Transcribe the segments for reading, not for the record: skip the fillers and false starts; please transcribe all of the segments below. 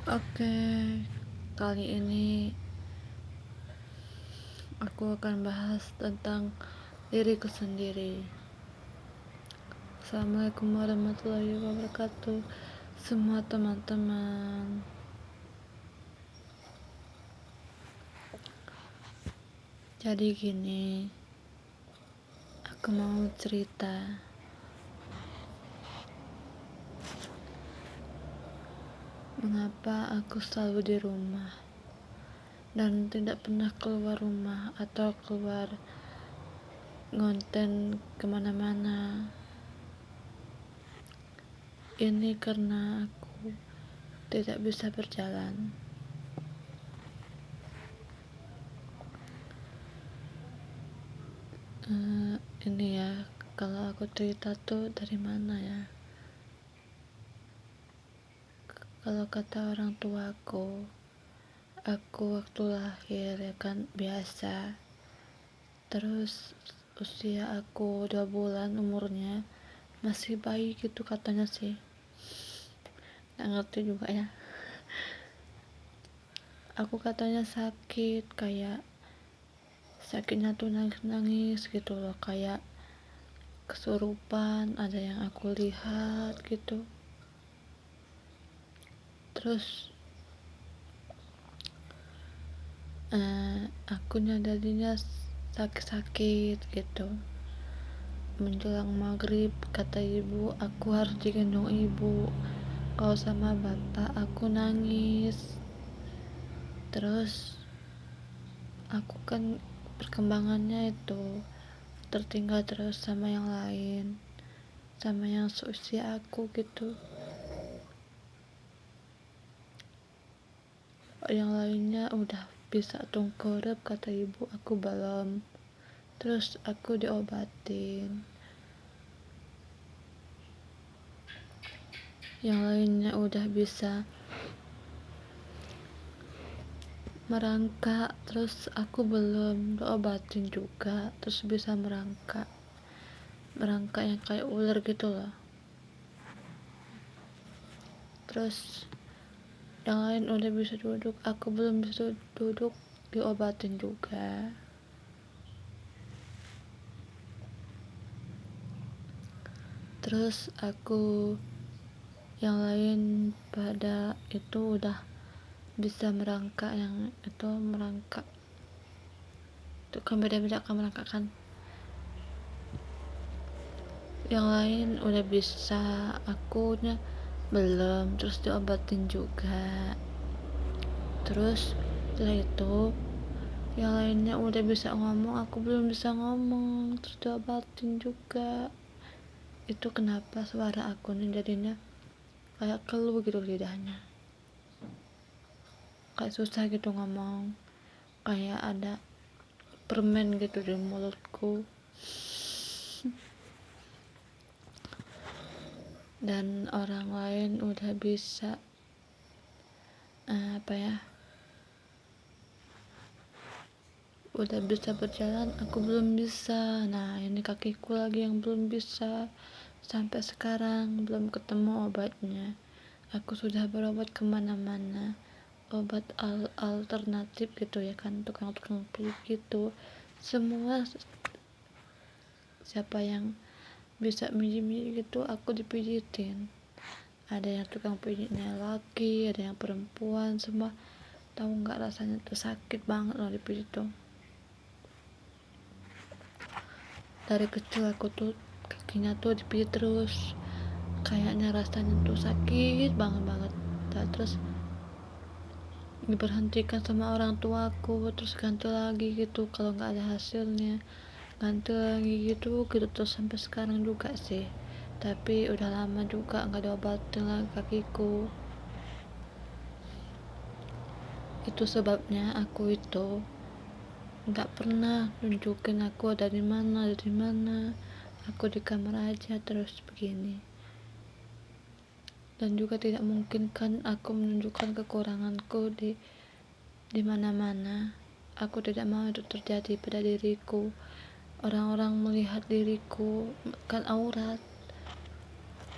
Oke, kali ini aku akan bahas tentang diriku sendiri. Assalamualaikum warahmatullahi wabarakatuh, semua teman-teman. Jadi gini, aku mau cerita. Mengapa aku selalu di rumah dan tidak pernah keluar rumah atau keluar ngonten kemana-mana. Ini karena aku tidak bisa berjalan. Ini ya, kalau aku cerita tuh dari mana ya? Kalau kata orang tuaku, aku waktu lahir ya kan biasa. Terus usia aku 2 bulan umurnya, masih bayi gitu katanya sih. Nggak ngerti juga ya. Aku katanya sakit, kayak sakitnya tuh nangis-nangis gitu loh, kayak kesurupan, ada yang aku lihat gitu. Terus aku nyadarinya sakit-sakit gitu. Menjelang maghrib kata ibu aku harus digendong ibu, kalau sama bapak aku nangis. Terus aku kan perkembangannya itu tertinggal terus sama yang lain, sama yang seusia aku gitu. Yang lainnya udah bisa tengkurap kata ibu, aku belum. Terus aku diobatin. Yang lainnya udah bisa merangkak, terus aku belum diobatin juga, terus bisa merangkak yang kayak ular gitu loh. Terus yang lain udah bisa duduk, aku belum bisa duduk, diobatin juga. Terus aku yang lain pada itu udah bisa merangkak, yang itu merangkak itu kan beda-beda kan merangkak kan. Yang lain udah bisa, akunya belum, terus diobatin juga. Terus setelah itu yang lainnya udah bisa ngomong, aku belum bisa ngomong, terus diobatin juga. Itu kenapa suara aku nih jadinya kayak keluh gitu lidahnya, kayak susah gitu ngomong, kayak ada permen gitu di mulutku. Dan orang lain udah bisa udah bisa berjalan, aku belum bisa. Nah ini kakiku lagi yang belum bisa, sampai sekarang belum ketemu obatnya. Aku sudah berobat kemana-mana, obat alternatif gitu ya kan, tukang-tukang pijit gitu, semua siapa yang bisa mijit-mijit gitu aku dipijitin. Ada yang tukang pijitnya laki, ada yang perempuan, semua. Tahu nggak, rasanya tuh sakit banget loh dipijit tuh. Dari kecil aku tuh kakinya tuh dipijit terus, kayaknya rasanya tuh sakit banget. Terus diberhentikan sama orang tuaku, terus ganti lagi gitu, kalau nggak ada hasilnya ganti lagi gitu terus sampai sekarang juga sih. Tapi udah lama juga nggak diobatin lagi kakiku. Itu sebabnya aku itu nggak pernah nunjukin aku dari mana. Aku di kamar aja terus begini. Dan juga tidak mungkin kan aku menunjukkan kekuranganku di mana-mana. Aku tidak mau itu terjadi pada diriku. Orang-orang melihat diriku kan aurat,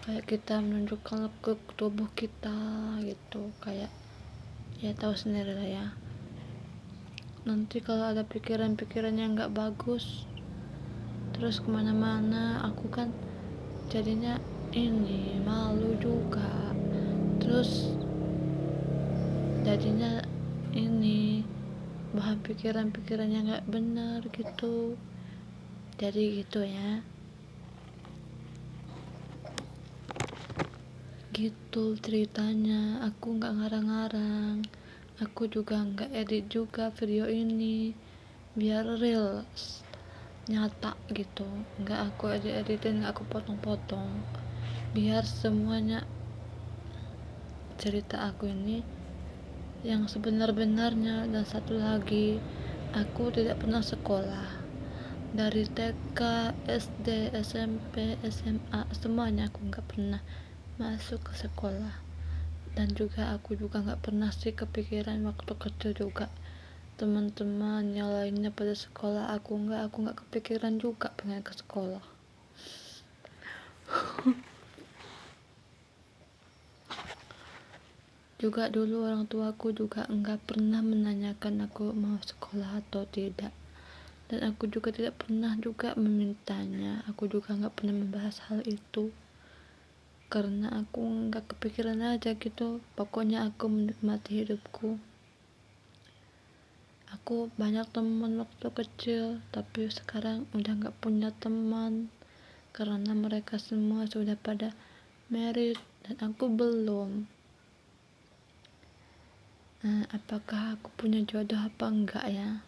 kayak kita menunjukkan lekuk tubuh kita gitu, kayak Ya tahu sendiri lah ya, nanti kalau ada pikiran-pikiran yang nggak bagus terus kemana-mana, aku kan jadinya ini malu juga, terus jadinya ini bahan pikiran-pikiran yang nggak benar gitu. Jadi gitu ya, gitu ceritanya. Aku nggak ngarang-ngarang, aku juga nggak edit juga video ini biar real, nyata gitu. Nggak aku edit-editin, nggak aku potong-potong, biar semuanya cerita aku ini yang sebenar-benarnya. Dan satu lagi, aku tidak pernah sekolah. Dari TK, SD, SMP, SMA, semuanya aku nggak pernah masuk ke sekolah. Dan juga aku juga nggak pernah sih kepikiran waktu kecil juga teman-teman yang lainnya pada sekolah, aku nggak kepikiran juga pengen ke sekolah. Juga dulu orang tuaku juga nggak pernah menanyakan aku mau sekolah atau tidak, dan aku juga tidak pernah juga memintanya. Aku juga nggak pernah membahas hal itu karena aku nggak kepikiran aja gitu. Pokoknya aku menikmati hidupku. Aku banyak teman waktu kecil, tapi sekarang udah nggak punya teman karena mereka semua sudah pada married dan aku belum. Apakah aku punya jodoh apa enggak ya?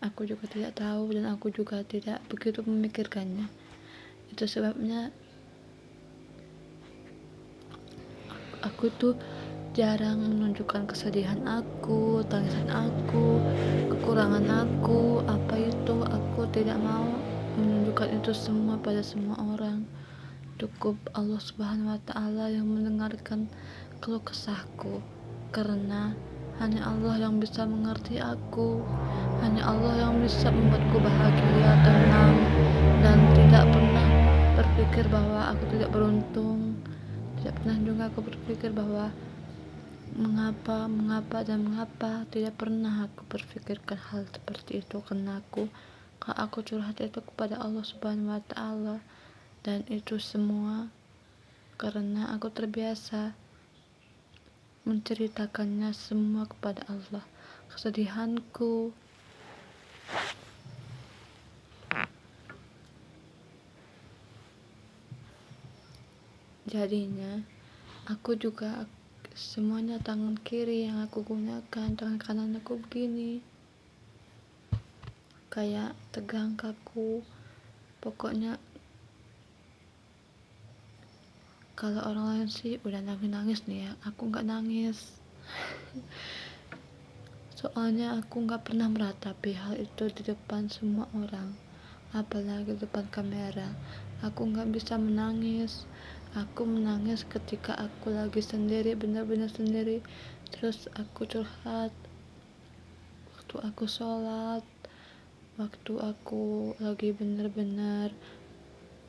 Aku juga tidak tahu dan aku juga tidak begitu memikirkannya. Itu sebabnya aku tuh jarang menunjukkan kesedihan aku, tangisan aku, kekurangan aku, apa itu. Aku tidak mau menunjukkan itu semua pada semua orang. Cukup Allah Subhanahu wa Ta'ala yang mendengarkan keluh kesahku, karena hanya Allah yang bisa mengerti aku, hanya Allah yang bisa membuatku bahagia, tenang, dan tidak pernah berpikir bahwa aku tidak beruntung. Tidak pernah juga aku berpikir bahwa mengapa. Tidak pernah aku berpikirkan hal seperti itu, karena kalau aku curhat itu kepada Allah Subhanahu wa Ta'ala. Dan itu semua karena aku terbiasa menceritakannya semua kepada Allah, kesedihanku. Jadinya aku juga semuanya tangan kiri yang aku gunakan, tangan kanan aku begini kayak tegang kaku. Pokoknya kalau orang lain sih udah nangis nih ya, aku nggak nangis. Soalnya aku nggak pernah meratapi hal itu di depan semua orang, apalagi di depan kamera. Aku nggak bisa menangis. Aku menangis ketika aku lagi sendiri, benar-benar sendiri. Terus aku curhat waktu aku sholat, waktu aku lagi benar-benar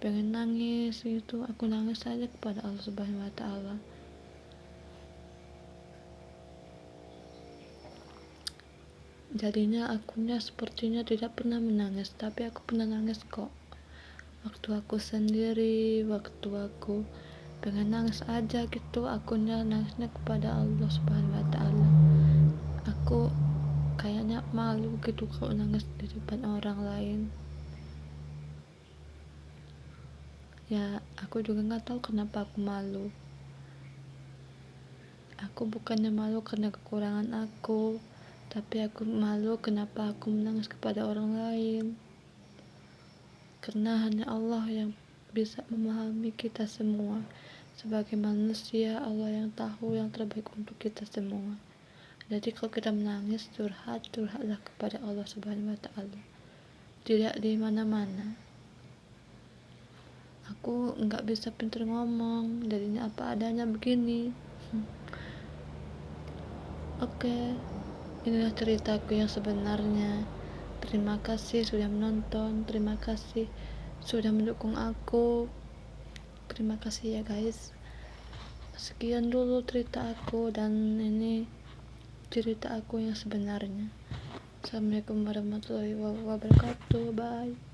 pengen nangis gitu. Aku nangis saja kepada Allah Subhanahu wa Ta'ala. Jadinya akunya sepertinya tidak pernah menangis, tapi aku pernah nangis kok. Waktu aku sendiri, waktu aku pengen nangis aja gitu, akunya nangisnya kepada Allah Subhanahu wa Ta'ala. Aku kayaknya malu gitu kalau nangis di depan orang lain. Ya, aku juga nggak tahu kenapa aku malu. Aku bukannya malu karena kekurangan aku, tapi aku malu kenapa aku menangis kepada orang lain. Karena hanya Allah yang bisa memahami kita semua. Sebagai manusia, Allah yang tahu yang terbaik untuk kita semua. Jadi kalau kita menangis, curhatlah kepada Allah Subhanahu wa Ta'ala. Tidak di mana-mana. Aku nggak bisa pintar ngomong, jadinya apa adanya begini. Oke, inilah ceritaku yang sebenarnya. Terima kasih sudah menonton, terima kasih sudah mendukung aku. Terima kasih ya guys. Sekian dulu cerita aku, dan ini cerita aku yang sebenarnya. Assalamualaikum warahmatullahi wabarakatuh. Bye.